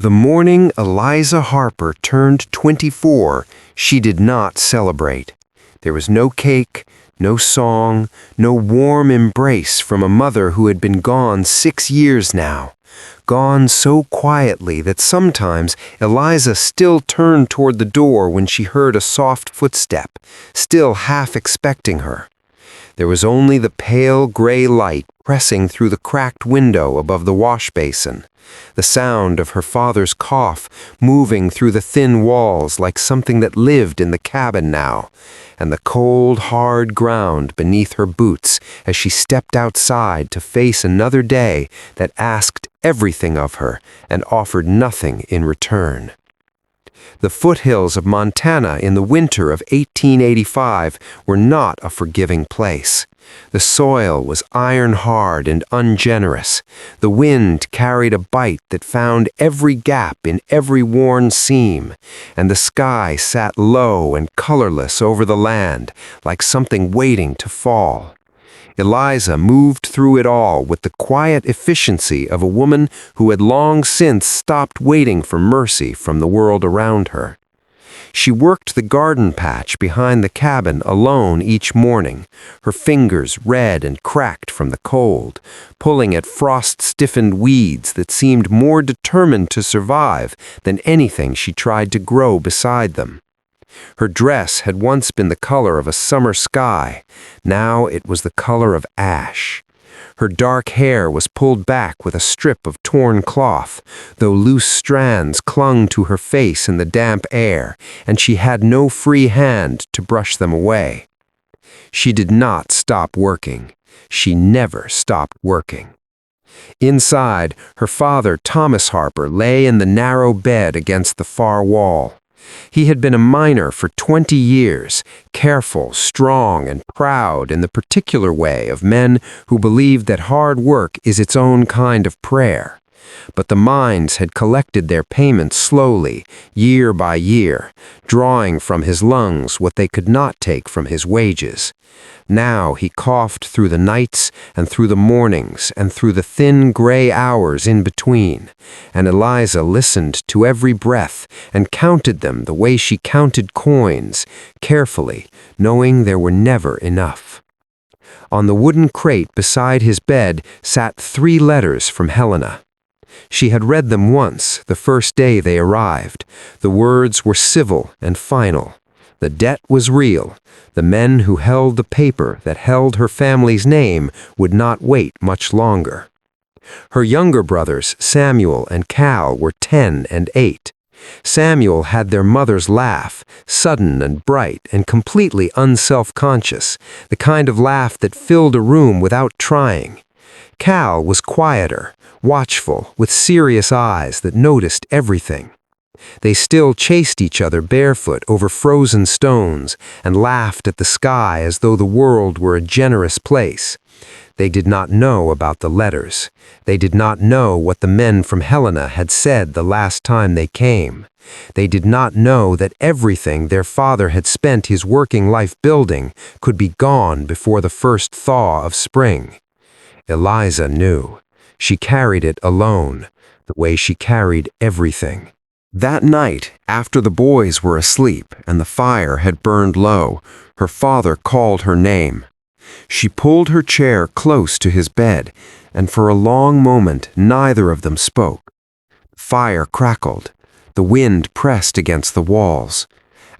The morning Eliza Harper turned 24, she did not celebrate. There was no cake, no song, no warm embrace from a mother who had been gone 6 years now. Gone so quietly that sometimes Eliza still turned toward the door when she heard a soft footstep, still half expecting her. There was only the pale gray light pressing through the cracked window above the wash basin, the sound of her father's cough moving through the thin walls like something that lived in the cabin now, and the cold, hard ground beneath her boots as she stepped outside to face another day that asked everything of her and offered nothing in return. The foothills of Montana in the winter of 1885 were not a forgiving place. The soil was iron-hard and ungenerous. The wind carried a bite that found every gap in every worn seam, and the sky sat low and colorless over the land, like something waiting to fall. Eliza moved through it all with the quiet efficiency of a woman who had long since stopped waiting for mercy from the world around her. She worked the garden patch behind the cabin alone each morning, her fingers red and cracked from the cold, pulling at frost-stiffened weeds that seemed more determined to survive than anything she tried to grow beside them. Her dress had once been the color of a summer sky. Now it was the color of ash. Her dark hair was pulled back with a strip of torn cloth, though loose strands clung to her face in the damp air, and she had no free hand to brush them away. She did not stop working. She never stopped working. Inside, her father, Thomas Harper, lay in the narrow bed against the far wall. He had been a miner for 20 years, careful, strong, and proud in the particular way of men who believe that hard work is its own kind of prayer. But the mines had collected their payments slowly, year by year, drawing from his lungs what they could not take from his wages. Now he coughed through the nights and through the mornings and through the thin gray hours in between, and Eliza listened to every breath and counted them the way she counted coins, carefully, knowing there were never enough. On the wooden crate beside his bed sat 3 letters from Helena. She had read them once, the first day they arrived. The words were civil and final. The debt was real. The men who held the paper that held her family's name would not wait much longer. Her younger brothers, Samuel and Cal, were 10 and 8. Samuel had their mother's laugh, sudden and bright and completely unself-conscious, the kind of laugh that filled a room without trying. Cal was quieter, watchful, with serious eyes that noticed everything. They still chased each other barefoot over frozen stones and laughed at the sky as though the world were a generous place. They did not know about the letters. They did not know what the men from Helena had said the last time they came. They did not know that everything their father had spent his working life building could be gone before the first thaw of spring. Eliza knew. She carried it alone, the way she carried everything. That night, after the boys were asleep and the fire had burned low, her father called her name. She pulled her chair close to his bed, and for a long moment neither of them spoke. The fire crackled. The wind pressed against the walls.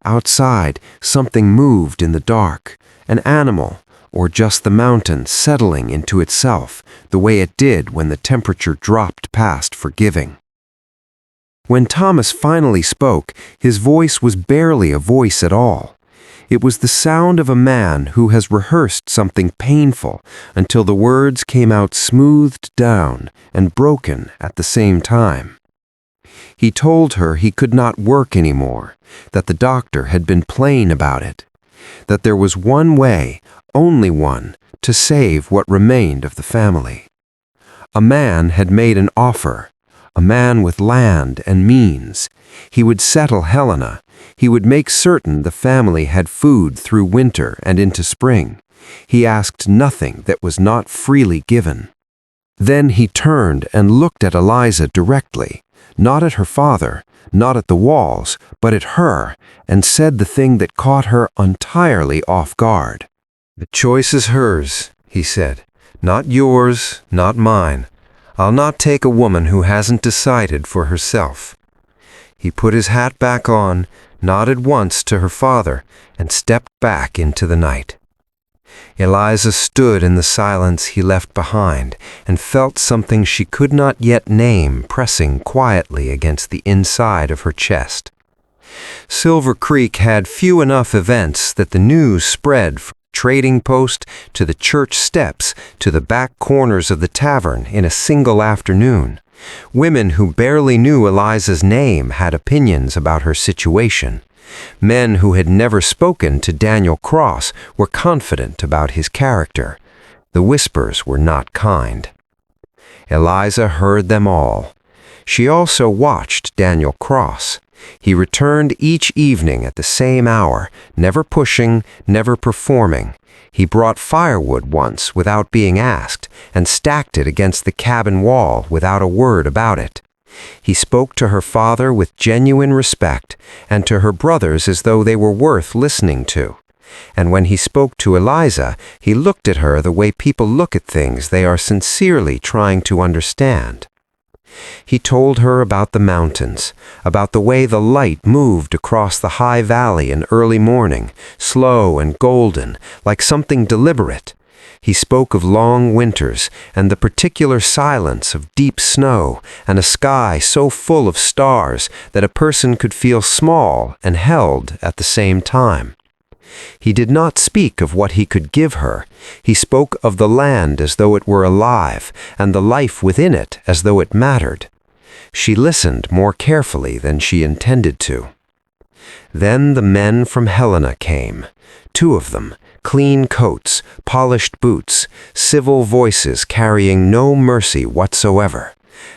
Outside, something moved in the dark, an animal, or just the mountain settling into itself, the way it did when the temperature dropped past forgiving. When Thomas finally spoke, his voice was barely a voice at all. It was the sound of a man who has rehearsed something painful until the words came out smoothed down and broken at the same time. He told her he could not work anymore, that the doctor had been plain about it, that there was one way, only one, to save what remained of the family. A man had made an offer. A man with land and means. He would settle Helena. He would make certain the family had food through winter and into spring. He asked nothing that was not freely given. Then he turned and looked at Eliza directly, not at her father, not at the walls, but at her, and said the thing that caught her entirely off guard. "The choice is hers," he said. "Not yours, not mine. I'll not take a woman who hasn't decided for herself." He put his hat back on, nodded once to her father, and stepped back into the night. Eliza stood in the silence he left behind and felt something she could not yet name pressing quietly against the inside of her chest. Silver Creek had few enough events that the news spread from the trading post to the church steps to the back corners of the tavern in a single afternoon. Women who barely knew Eliza's name had opinions about her situation. Men who had never spoken to Daniel Cross were confident about his character. The whispers were not kind. Eliza heard them all. She also watched Daniel Cross. He returned each evening at the same hour, never pushing, never performing. He brought firewood once without being asked and stacked it against the cabin wall without a word about it. He spoke to her father with genuine respect and to her brothers as though they were worth listening to. And when he spoke to Eliza, he looked at her the way people look at things they are sincerely trying to understand. He told her about the mountains, about the way the light moved across the high valley in early morning, slow and golden, like something deliberate. He spoke of long winters and the particular silence of deep snow and a sky so full of stars that a person could feel small and held at the same time. He did not speak of what he could give her. He spoke of the land as though it were alive, and the life within it as though it mattered. She listened more carefully than she intended to. Then the men from Helena came, 2 of them, clean coats, polished boots, civil voices carrying no mercy whatsoever.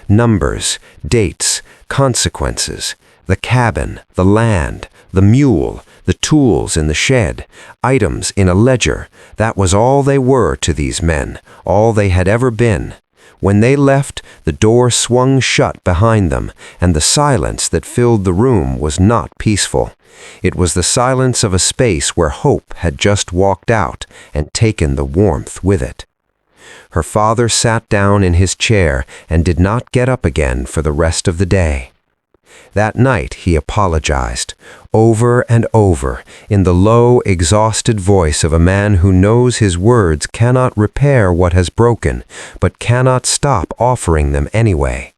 Numbers, dates, consequences, the cabin, the land, the mule, the tools in the shed, items in a ledger. That was all they were to these men, all they had ever been. When they left, the door swung shut behind them, and the silence that filled the room was not peaceful. It was the silence of a space where hope had just walked out and taken the warmth with it. Her father sat down in his chair and did not get up again for the rest of the day. That night he apologized, over and over, in the low, exhausted voice of a man who knows his words cannot repair what has broken, but cannot stop offering them anyway.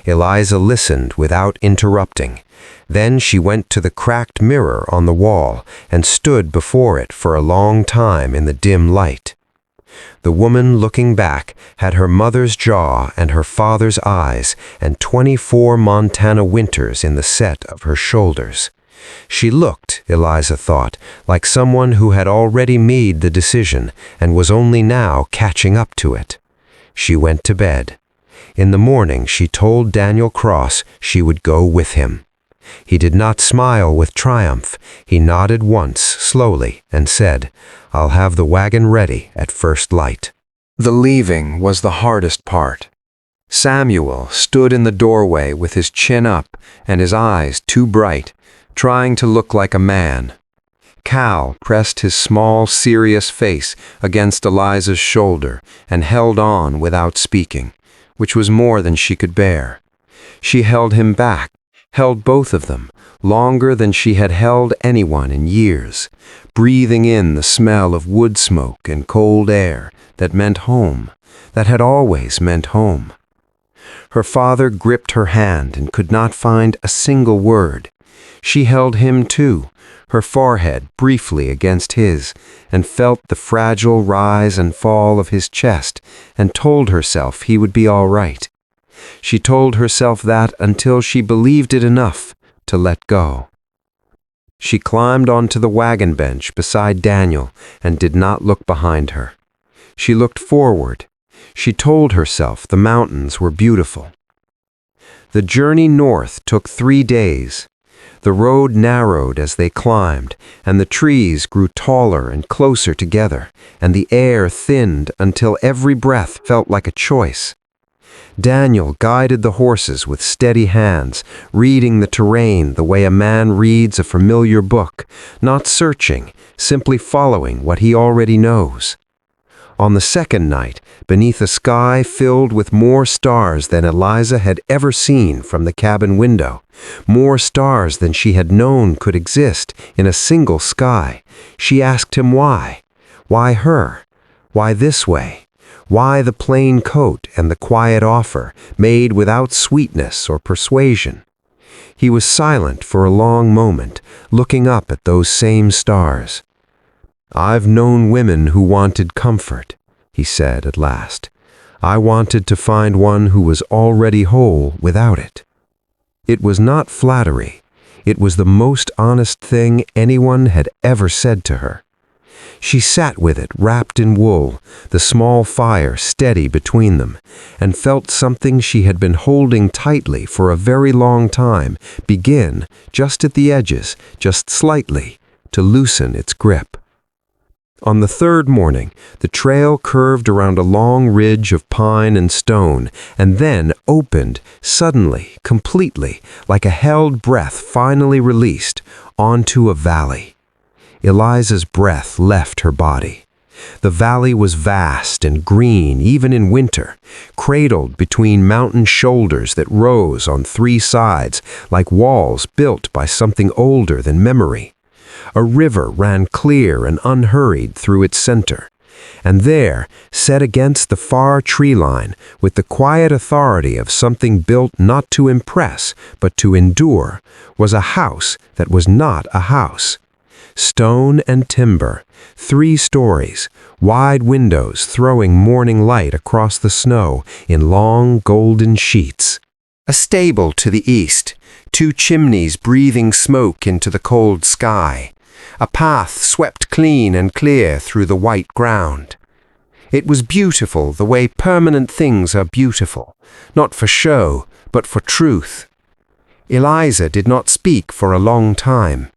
Eliza listened without interrupting. Then she went to the cracked mirror on the wall and stood before it for a long time in the dim light. The woman looking back had her mother's jaw and her father's eyes and 24 Montana winters in the set of her shoulders. She looked, Eliza thought, like someone who had already made the decision and was only now catching up to it. She went to bed. In the morning she told Daniel Cross she would go with him. He did not smile with triumph. He nodded once, slowly, and said, "I'll have the wagon ready at first light." The leaving was the hardest part. Samuel stood in the doorway with his chin up and his eyes too bright, trying to look like a man. Cal pressed his small, serious face against Eliza's shoulder and held on without speaking, which was more than she could bear. She held him back, held both of them, longer than she had held anyone in years, breathing in the smell of wood smoke and cold air that meant home, that had always meant home. Her father gripped her hand and could not find a single word. She held him too, her forehead briefly against his, and felt the fragile rise and fall of his chest, and told herself he would be all right. She told herself that until she believed it enough to let go. She climbed onto the wagon bench beside Daniel and did not look behind her. She looked forward. She told herself the mountains were beautiful. The journey north took 3 days. The road narrowed as they climbed, and the trees grew taller and closer together, and the air thinned until every breath felt like a choice. Daniel guided the horses with steady hands, reading the terrain the way a man reads a familiar book, not searching, simply following what he already knows. On the second night, beneath a sky filled with more stars than Eliza had ever seen from the cabin window, more stars than she had known could exist in a single sky, she asked him why. Why her? Why this way? Why the plain coat and the quiet offer, made without sweetness or persuasion? He was silent for a long moment, looking up at those same stars. "I've known women who wanted comfort," he said at last. "I wanted to find one who was already whole without it." It was not flattery. It was the most honest thing anyone had ever said to her. She sat with it wrapped in wool, the small fire steady between them, and felt something she had been holding tightly for a very long time begin, just at the edges, just slightly, to loosen its grip. On the third morning, the trail curved around a long ridge of pine and stone, and then opened, suddenly, completely, like a held breath finally released, onto a valley. Eliza's breath left her body. The valley was vast and green even in winter, cradled between mountain shoulders that rose on three sides like walls built by something older than memory. A river ran clear and unhurried through its center, and there, set against the far tree line, with the quiet authority of something built not to impress but to endure, was a house that was not a house. Stone and timber, 3 stories, wide windows throwing morning light across the snow in long golden sheets. A stable to the east, 2 chimneys breathing smoke into the cold sky. A path swept clean and clear through the white ground. It was beautiful the way permanent things are beautiful, not for show, but for truth. Eliza did not speak for a long time.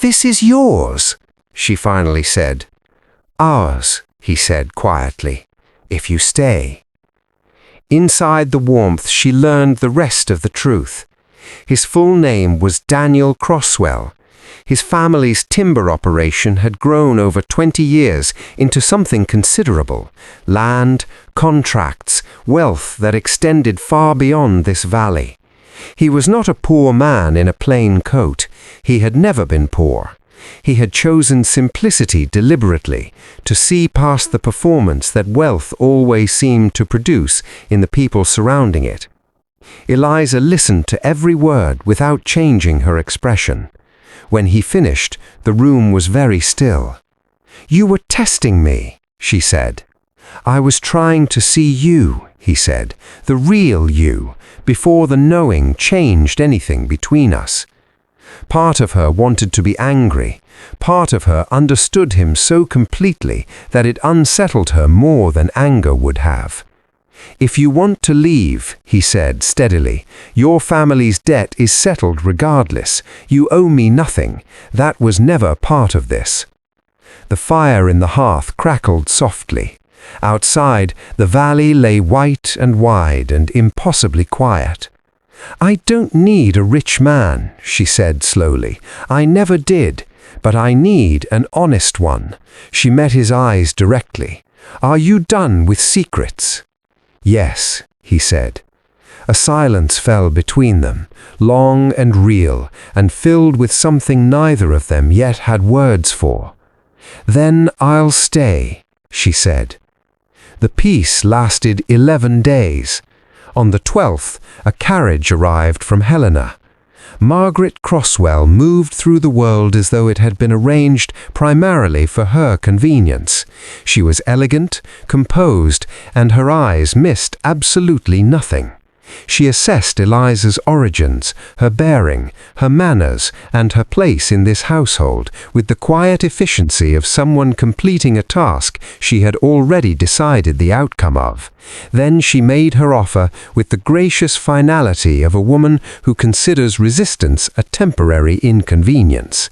"This is yours," she finally said. "Ours," he said quietly, "if you stay." Inside the warmth she learned the rest of the truth. His full name was Daniel Croswell. His family's timber operation had grown over 20 years into something considerable: land, contracts, wealth that extended far beyond this valley. He was not a poor man in a plain coat. He had never been poor. He had chosen simplicity deliberately, to see past the performance that wealth always seemed to produce in the people surrounding it. Eliza listened to every word without changing her expression. When he finished, the room was very still. "You were testing me," she said. "I was trying to see you," he said, "the real you, before the knowing changed anything between us." Part of her wanted to be angry. Part of her understood him so completely that it unsettled her more than anger would have. "If you want to leave," he said steadily, "your family's debt is settled regardless. You owe me nothing. That was never part of this." The fire in the hearth crackled softly. Outside, the valley lay white and wide and impossibly quiet. "I don't need a rich man," she said slowly. "I never did, but I need an honest one." She met his eyes directly. "Are you done with secrets?" "Yes," he said. A silence fell between them, long and real, and filled with something neither of them yet had words for. "Then I'll stay," she said. The peace lasted 11 days. On the 12th, a carriage arrived from Helena. Margaret Croswell moved through the world as though it had been arranged primarily for her convenience. She was elegant, composed, and her eyes missed absolutely nothing. She assessed Eliza's origins, her bearing, her manners, and her place in this household with the quiet efficiency of someone completing a task she had already decided the outcome of. Then she made her offer with the gracious finality of a woman who considers resistance a temporary inconvenience.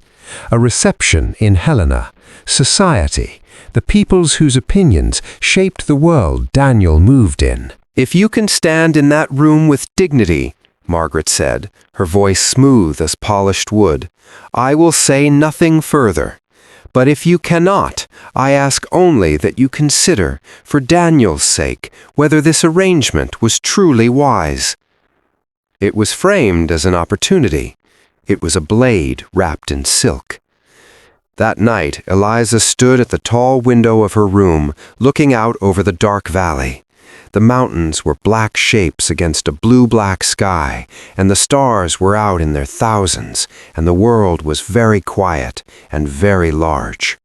A reception in Helena, society, the peoples whose opinions shaped the world Daniel moved in. "If you can stand in that room with dignity," Margaret said, her voice smooth as polished wood, "I will say nothing further. But if you cannot, I ask only that you consider, for Daniel's sake, whether this arrangement was truly wise." It was framed as an opportunity. It was a blade wrapped in silk. That night, Eliza stood at the tall window of her room, looking out over the dark valley. The mountains were black shapes against a blue-black sky, and the stars were out in their thousands, and the world was very quiet and very large.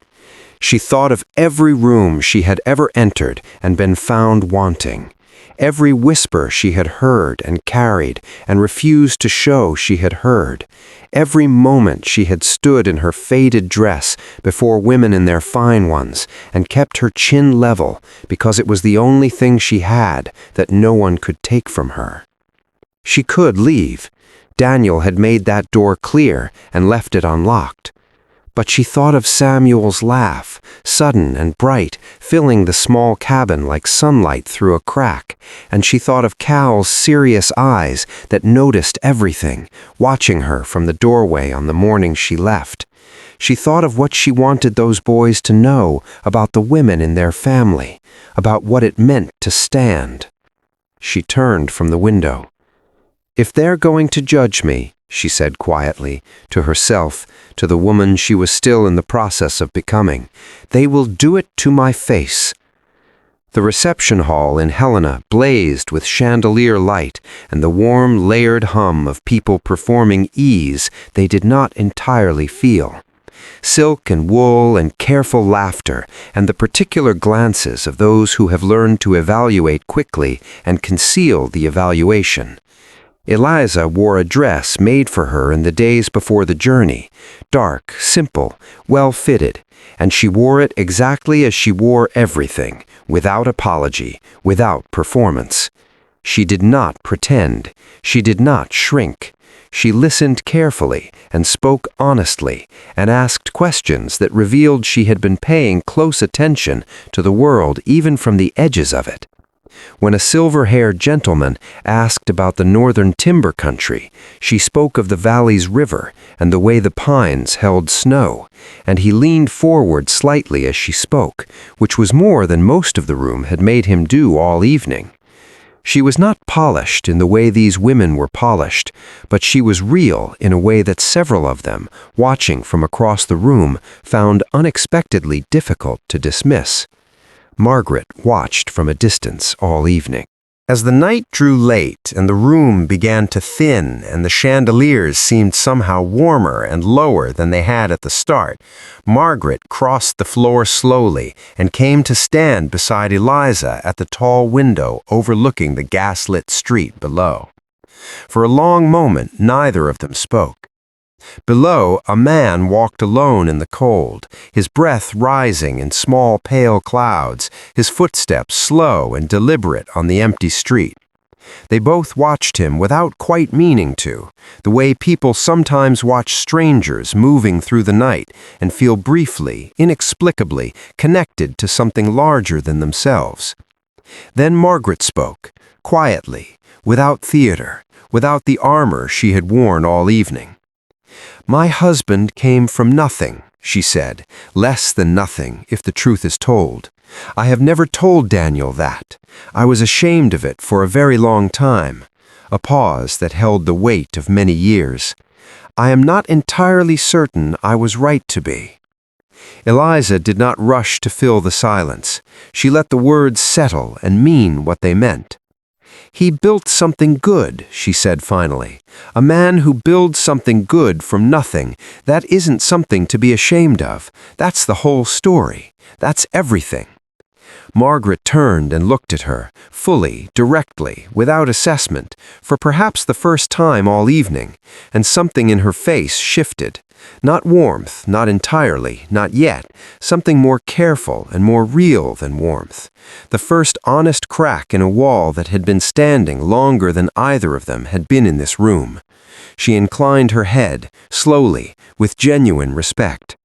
She thought of every room she had ever entered and been found wanting, every whisper she had heard and carried and refused to show she had heard, every moment she had stood in her faded dress before women in their fine ones and kept her chin level because it was the only thing she had that no one could take from her. She could leave. Daniel had made that door clear and left it unlocked. But she thought of Samuel's laugh, sudden and bright, filling the small cabin like sunlight through a crack, and she thought of Cal's serious eyes that noticed everything, watching her from the doorway on the morning she left. She thought of what she wanted those boys to know about the women in their family, about what it meant to stand. She turned from the window. "If they're going to judge me," she said quietly, to herself, to the woman she was still in the process of becoming, "they will do it to my face." The reception hall in Helena blazed with chandelier light and the warm, layered hum of people performing ease they did not entirely feel. Silk and wool and careful laughter and the particular glances of those who have learned to evaluate quickly and conceal the evaluation. Eliza wore a dress made for her in the days before the journey, dark, simple, well-fitted, and she wore it exactly as she wore everything, without apology, without performance. She did not pretend. She did not shrink. She listened carefully and spoke honestly and asked questions that revealed she had been paying close attention to the world even from the edges of it. When a silver-haired gentleman asked about the northern timber country, she spoke of the valley's river and the way the pines held snow, and he leaned forward slightly as she spoke, which was more than most of the room had made him do all evening. She was not polished in the way these women were polished, but she was real in a way that several of them, watching from across the room, found unexpectedly difficult to dismiss. Margaret watched from a distance all evening. As the night drew late and the room began to thin and the chandeliers seemed somehow warmer and lower than they had at the start, Margaret crossed the floor slowly and came to stand beside Eliza at the tall window overlooking the gas-lit street below. For a long moment, neither of them spoke. Below, a man walked alone in the cold, his breath rising in small pale clouds, his footsteps slow and deliberate on the empty street. They both watched him without quite meaning to, the way people sometimes watch strangers moving through the night and feel briefly, inexplicably connected to something larger than themselves. Then Margaret spoke, quietly, without theater, without the armor she had worn all evening. "My husband came from nothing," she said, "less than nothing, if the truth is told. I have never told Daniel that. I was ashamed of it for a very long time." A pause that held the weight of many years. "I am not entirely certain I was right to be." Eliza did not rush to fill the silence. She let the words settle and mean what they meant. "He built something good," she said finally. "A man who builds something good from nothing, that isn't something to be ashamed of. That's the whole story. That's everything." Margaret turned and looked at her, fully, directly, without assessment, for perhaps the first time all evening, and something in her face shifted. Not warmth, not entirely, not yet, something more careful and more real than warmth. The first honest crack in a wall that had been standing longer than either of them had been in this room. She inclined her head, slowly, with genuine respect.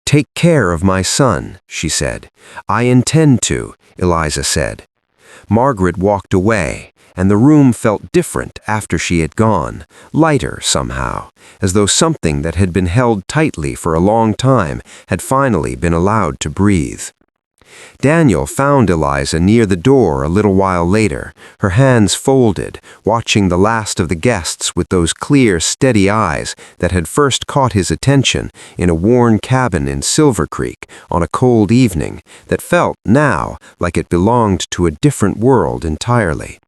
"Take care of my son," she said. "I intend to," Eliza said. Margaret walked away, and the room felt different after she had gone, lighter somehow, as though something that had been held tightly for a long time had finally been allowed to breathe. Daniel found Eliza near the door a little while later, her hands folded, watching the last of the guests with those clear, steady eyes that had first caught his attention in a worn cabin in Silver Creek on a cold evening that felt now like it belonged to a different world entirely.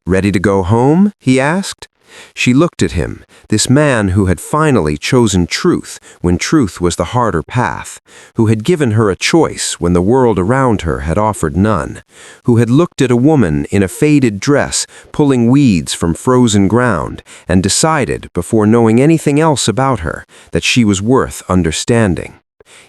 "Ready to go home?" he asked. She looked at him, this man who had finally chosen truth when truth was the harder path, who had given her a choice when the world around her had offered none, who had looked at a woman in a faded dress pulling weeds from frozen ground and decided, before knowing anything else about her, that she was worth understanding.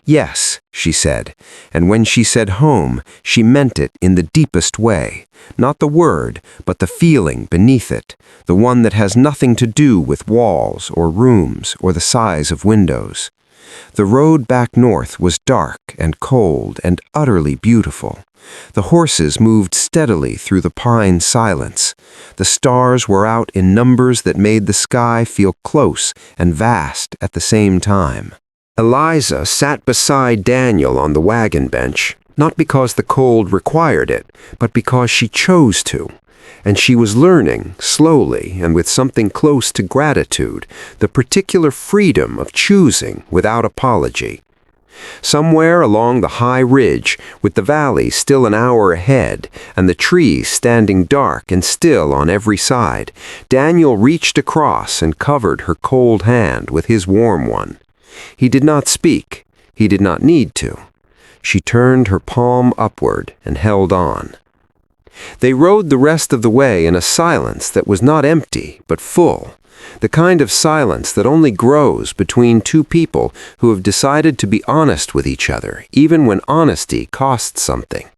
"Yes," she said, and when she said home, she meant it in the deepest way. Not the word, but the feeling beneath it, the one that has nothing to do with walls or rooms or the size of windows. The road back north was dark and cold and utterly beautiful. The horses moved steadily through the pine silence. The stars were out in numbers that made the sky feel close and vast at the same time. Eliza sat beside Daniel on the wagon bench, not because the cold required it, but because she chose to. And she was learning, slowly and with something close to gratitude, the particular freedom of choosing without apology. Somewhere along the high ridge, with the valley still an hour ahead and the trees standing dark and still on every side, Daniel reached across and covered her cold hand with his warm one. He did not speak. He did not need to. She turned her palm upward and held on. They rode the rest of the way in a silence that was not empty, but full. The kind of silence that only grows between two people who have decided to be honest with each other, even when honesty costs something.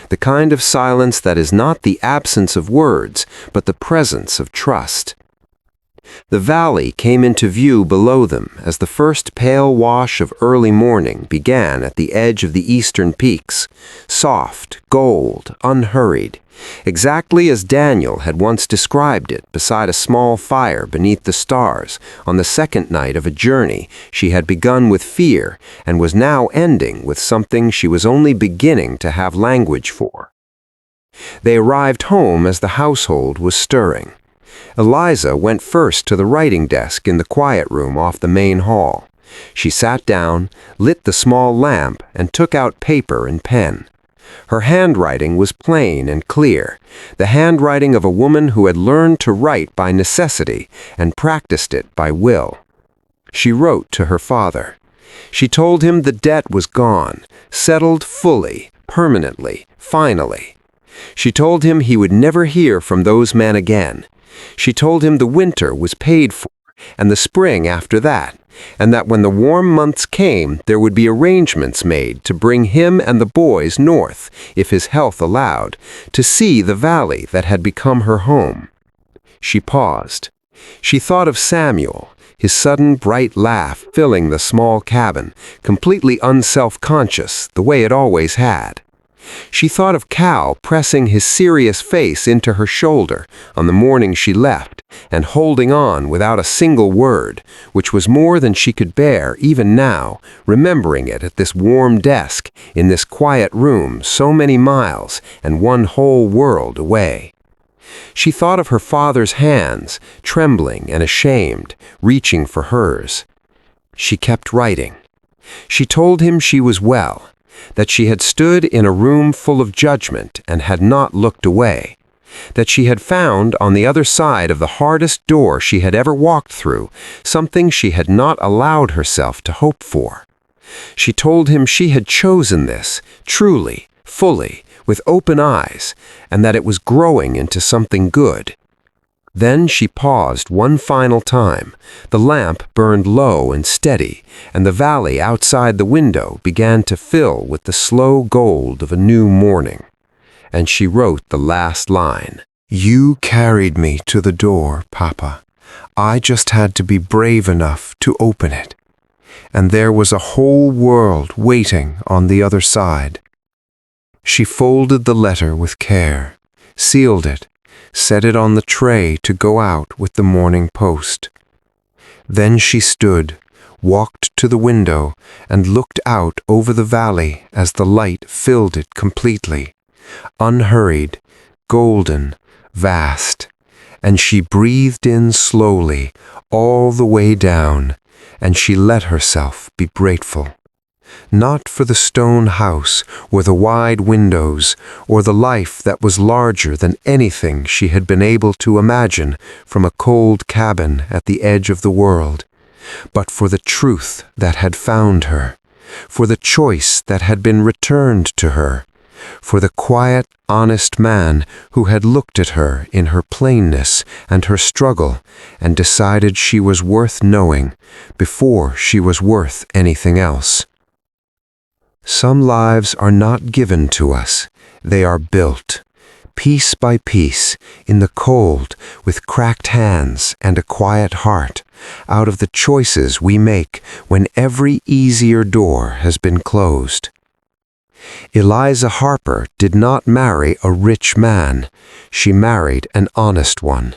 The kind of silence that is not the absence of words, but the presence of trust. The valley came into view below them as the first pale wash of early morning began at the edge of the eastern peaks, soft, gold, unhurried, exactly as Daniel had once described it beside a small fire beneath the stars on the second night of a journey she had begun with fear and was now ending with something she was only beginning to have language for. They arrived home as the household was stirring. Eliza went first to the writing desk in the quiet room off the main hall. She sat down, lit the small lamp, and took out paper and pen. Her handwriting was plain and clear, the handwriting of a woman who had learned to write by necessity and practiced it by will. She wrote to her father. She told him the debt was gone, settled fully, permanently, finally. She told him he would never hear from those men again. She told him the winter was paid for, and the spring after that, and that when the warm months came, there would be arrangements made to bring him and the boys north, if his health allowed, to see the valley that had become her home. She paused. She thought of Samuel, his sudden bright laugh filling the small cabin, completely unself-conscious, the way it always had. She thought of Cal pressing his serious face into her shoulder on the morning she left and holding on without a single word, which was more than she could bear even now, remembering it at this warm desk in this quiet room so many miles and one whole world away. She thought of her father's hands, trembling and ashamed, reaching for hers. She kept writing. She told him she was well, that she had stood in a room full of judgment and had not looked away, that she had found on the other side of the hardest door she had ever walked through something she had not allowed herself to hope for. She told him she had chosen this, truly, fully, with open eyes, and that it was growing into something good. Then she paused one final time. The lamp burned low and steady, and the valley outside the window began to fill with the slow gold of a new morning. And she wrote the last line. "You carried me to the door, Papa. I just had to be brave enough to open it. And there was a whole world waiting on the other side." She folded the letter with care, sealed it, set it on the tray to go out with the morning post. Then she stood, walked to the window, and looked out over the valley as the light filled it completely, unhurried, golden, vast, and she breathed in slowly, all the way down, and she let herself be grateful. Not for the stone house, or the wide windows, or the life that was larger than anything she had been able to imagine from a cold cabin at the edge of the world, but for the truth that had found her, for the choice that had been returned to her, for the quiet, honest man who had looked at her in her plainness and her struggle and decided she was worth knowing before she was worth anything else. Some lives are not given to us, they are built, piece by piece, in the cold, with cracked hands and a quiet heart, out of the choices we make when every easier door has been closed. Eliza Harper did not marry a rich man, she married an honest one,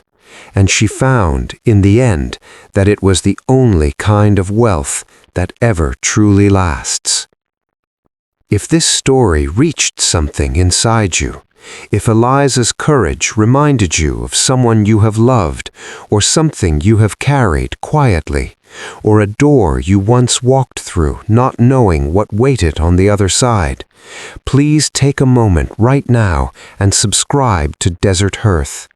and she found, in the end, that it was the only kind of wealth that ever truly lasts. If this story reached something inside you, if Eliza's courage reminded you of someone you have loved, or something you have carried quietly, or a door you once walked through not knowing what waited on the other side, please take a moment right now and subscribe to Desert Hearth.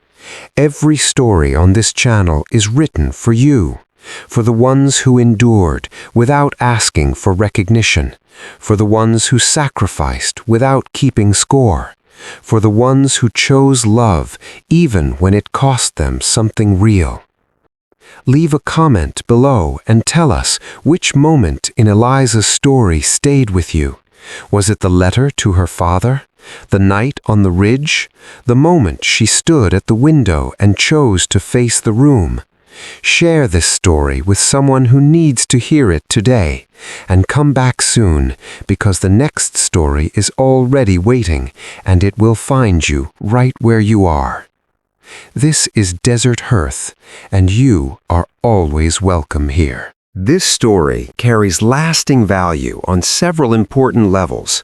Every story on this channel is written for you, for the ones who endured without asking for recognition, for the ones who sacrificed without keeping score, for the ones who chose love even when it cost them something real. Leave a comment below and tell us which moment in Eliza's story stayed with you. Was it the letter to her father? The night on the ridge? The moment she stood at the window and chose to face the room? Share this story with someone who needs to hear it today, and come back soon, because the next story is already waiting, and it will find you right where you are. This is Desert Hearth, and you are always welcome here. This story carries lasting value on several important levels.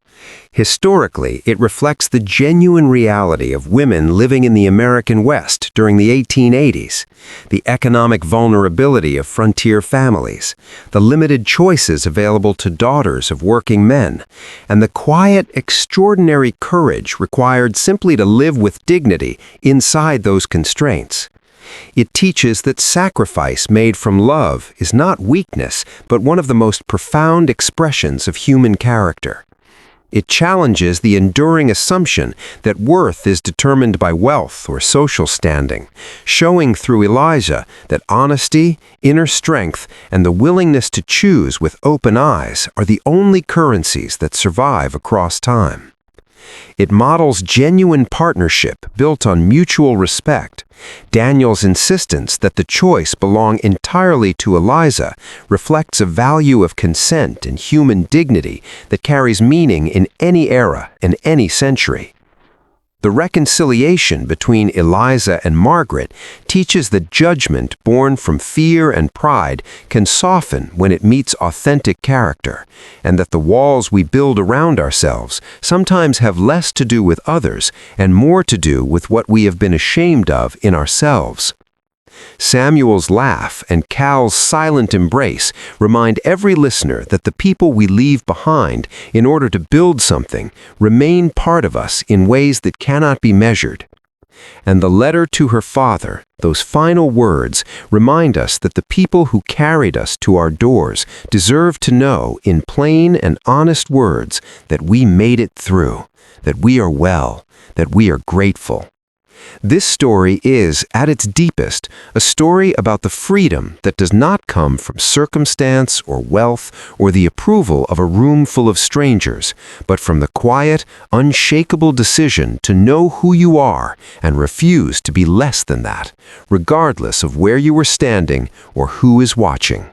Historically, it reflects the genuine reality of women living in the American West during the 1880s, the economic vulnerability of frontier families, the limited choices available to daughters of working men, and the quiet, extraordinary courage required simply to live with dignity inside those constraints. It teaches that sacrifice made from love is not weakness, but one of the most profound expressions of human character. It challenges the enduring assumption that worth is determined by wealth or social standing, showing through Eliza that honesty, inner strength, and the willingness to choose with open eyes are the only currencies that survive across time. It models genuine partnership built on mutual respect. Daniel's insistence that the choice belong entirely to Eliza reflects a value of consent and human dignity that carries meaning in any era and any century. The reconciliation between Eliza and Margaret teaches that judgment born from fear and pride can soften when it meets authentic character, and that the walls we build around ourselves sometimes have less to do with others and more to do with what we have been ashamed of in ourselves. Samuel's laugh and Cal's silent embrace remind every listener that the people we leave behind in order to build something remain part of us in ways that cannot be measured. And the letter to her father, those final words, remind us that the people who carried us to our doors deserve to know in plain and honest words that we made it through, that we are well, that we are grateful. This story is, at its deepest, a story about the freedom that does not come from circumstance or wealth or the approval of a room full of strangers, but from the quiet, unshakable decision to know who you are and refuse to be less than that, regardless of where you are standing or who is watching.